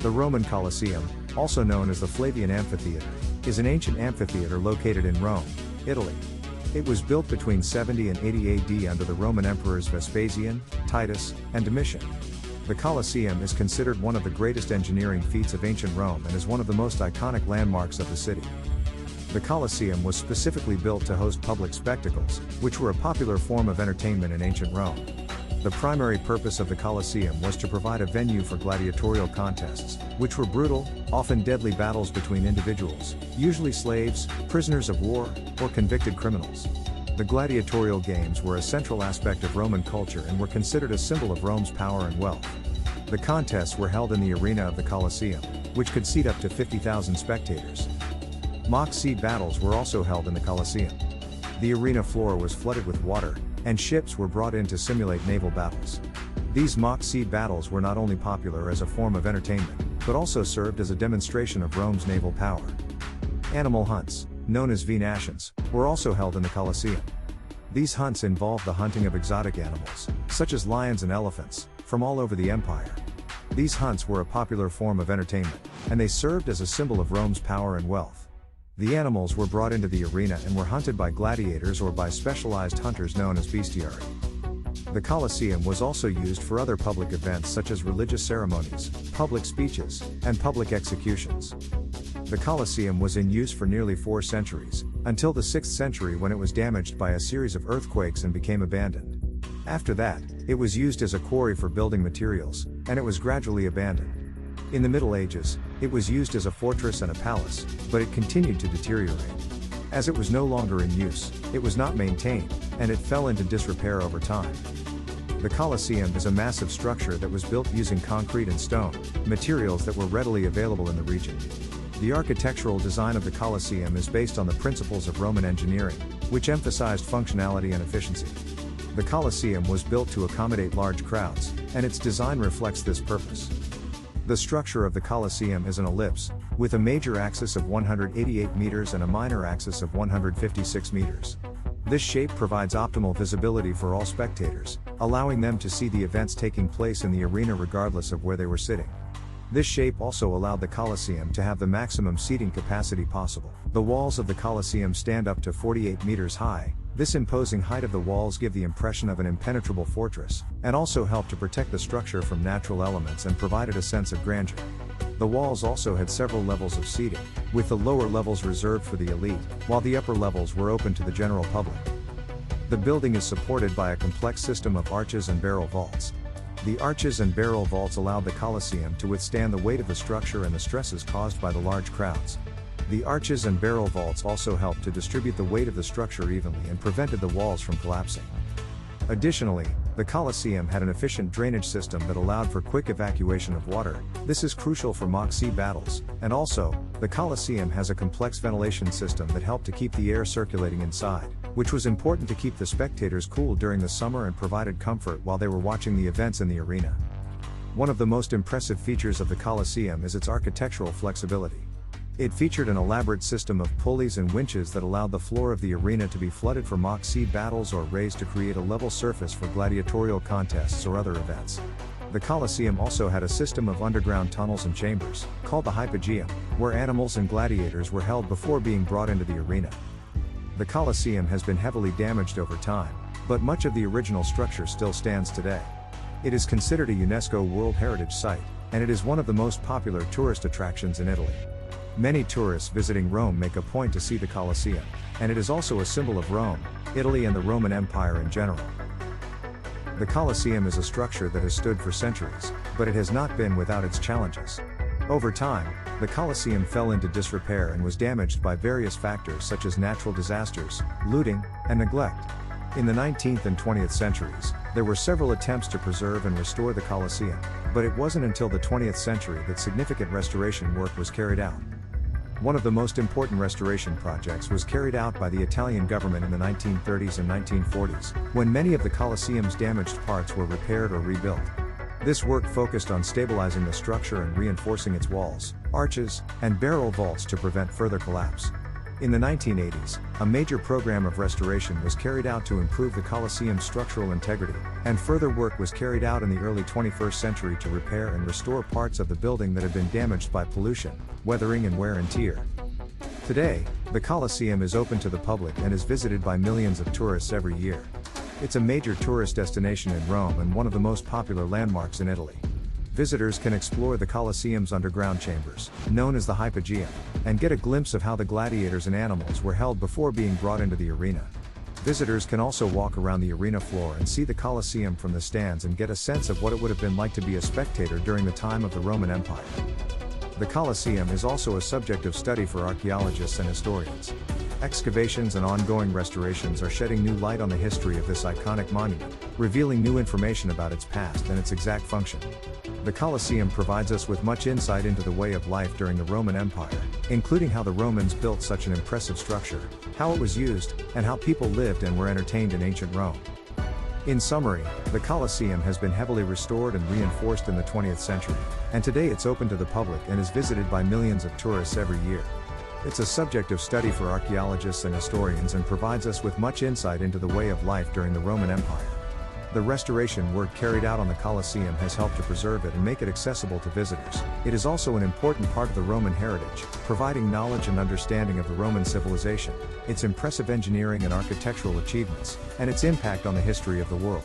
The Roman Colosseum, also known as the Flavian Amphitheater, is an ancient amphitheater located in Rome, Italy. It was built between 70 and 80 AD under the Roman emperors Vespasian, Titus, and Domitian. The Colosseum is considered one of the greatest engineering feats of ancient Rome and is one of the most iconic landmarks of the city. The Colosseum was specifically built to host public spectacles, which were a popular form of entertainment in ancient Rome. The primary purpose of the Colosseum was to provide a venue for gladiatorial contests, which were brutal, often deadly battles between individuals, usually slaves, prisoners of war, or convicted criminals. The gladiatorial games were a central aspect of Roman culture and were considered a symbol of Rome's power and wealth. The contests were held in the arena of the Colosseum, which could seat up to 50,000 spectators. Mock sea battles were also held in the Colosseum. The arena floor was flooded with water, and ships were brought in to simulate naval battles. These mock sea battles were not only popular as a form of entertainment, but also served as a demonstration of Rome's naval power. Animal hunts, known as venations, were also held in the Colosseum. These hunts involved the hunting of exotic animals, such as lions and elephants, from all over the empire. These hunts were a popular form of entertainment, and they served as a symbol of Rome's power and wealth. The animals were brought into the arena and were hunted by gladiators or by specialized hunters known as bestiarii. The Colosseum was also used for other public events such as religious ceremonies, public speeches, and public executions. The Colosseum was in use for nearly 4 centuries, until the 6th century when it was damaged by a series of earthquakes and became abandoned. After that, it was used as a quarry for building materials, and it was gradually abandoned. In the Middle Ages, it was used as a fortress and a palace, but it continued to deteriorate. As it was no longer in use, it was not maintained, and it fell into disrepair over time. The Colosseum is a massive structure that was built using concrete and stone, materials that were readily available in the region. The architectural design of the Colosseum is based on the principles of Roman engineering, which emphasized functionality and efficiency. The Colosseum was built to accommodate large crowds, and its design reflects this purpose. The structure of the Colosseum is an ellipse, with a major axis of 188 meters and a minor axis of 156 meters. This shape provides optimal visibility for all spectators, allowing them to see the events taking place in the arena regardless of where they were sitting. This shape also allowed the Colosseum to have the maximum seating capacity possible. The walls of the Colosseum stand up to 48 meters high. This imposing height of the walls give the impression of an impenetrable fortress, and also help to protect the structure from natural elements and provided a sense of grandeur. The walls also had several levels of seating, with the lower levels reserved for the elite, while the upper levels were open to the general public. The building is supported by a complex system of arches and barrel vaults. The arches and barrel vaults allowed the Colosseum to withstand the weight of the structure and the stresses caused by the large crowds. The arches and barrel vaults also helped to distribute the weight of the structure evenly and prevented the walls from collapsing. Additionally, the Colosseum had an efficient drainage system that allowed for quick evacuation of water. This is crucial for mock sea battles, and also, the Colosseum has a complex ventilation system that helped to keep the air circulating inside, which was important to keep the spectators cool during the summer and provided comfort while they were watching the events in the arena. One of the most impressive features of the Colosseum is its architectural flexibility. It featured an elaborate system of pulleys and winches that allowed the floor of the arena to be flooded for mock sea battles or raised to create a level surface for gladiatorial contests or other events. The Colosseum also had a system of underground tunnels and chambers, called the hypogeum, where animals and gladiators were held before being brought into the arena. The Colosseum has been heavily damaged over time, but much of the original structure still stands today. It is considered a UNESCO World Heritage Site, and it is one of the most popular tourist attractions in Italy. Many tourists visiting Rome make a point to see the Colosseum, and it is also a symbol of Rome, Italy and the Roman Empire in general. The Colosseum is a structure that has stood for centuries, but it has not been without its challenges. Over time, the Colosseum fell into disrepair and was damaged by various factors such as natural disasters, looting, and neglect. In the 19th and 20th centuries, there were several attempts to preserve and restore the Colosseum, but it wasn't until the 20th century that significant restoration work was carried out. One of the most important restoration projects was carried out by the Italian government in the 1930s and 1940s, when many of the Colosseum's damaged parts were repaired or rebuilt. This work focused on stabilizing the structure and reinforcing its walls, arches, and barrel vaults to prevent further collapse. In the 1980s, a major program of restoration was carried out to improve the Colosseum's structural integrity, and further work was carried out in the early 21st century to repair and restore parts of the building that had been damaged by pollution, weathering and wear and tear. Today, the Colosseum is open to the public and is visited by millions of tourists every year. It's a major tourist destination in Rome and one of the most popular landmarks in Italy. Visitors can explore the Colosseum's underground chambers, known as the Hypogeum, and get a glimpse of how the gladiators and animals were held before being brought into the arena. Visitors can also walk around the arena floor and see the Colosseum from the stands and get a sense of what it would have been like to be a spectator during the time of the Roman Empire. The Colosseum is also a subject of study for archaeologists and historians. Excavations and ongoing restorations are shedding new light on the history of this iconic monument, revealing new information about its past and its exact function. The Colosseum provides us with much insight into the way of life during the Roman Empire, including how the Romans built such an impressive structure, how it was used, and how people lived and were entertained in ancient Rome. In summary, the Colosseum has been heavily restored and reinforced in the 20th century, and today it's open to the public and is visited by millions of tourists every year. It's a subject of study for archaeologists and historians and provides us with much insight into the way of life during the Roman Empire. The restoration work carried out on the Colosseum has helped to preserve it and make it accessible to visitors. It is also an important part of the Roman heritage, providing knowledge and understanding of the Roman civilization, its impressive engineering and architectural achievements, and its impact on the history of the world.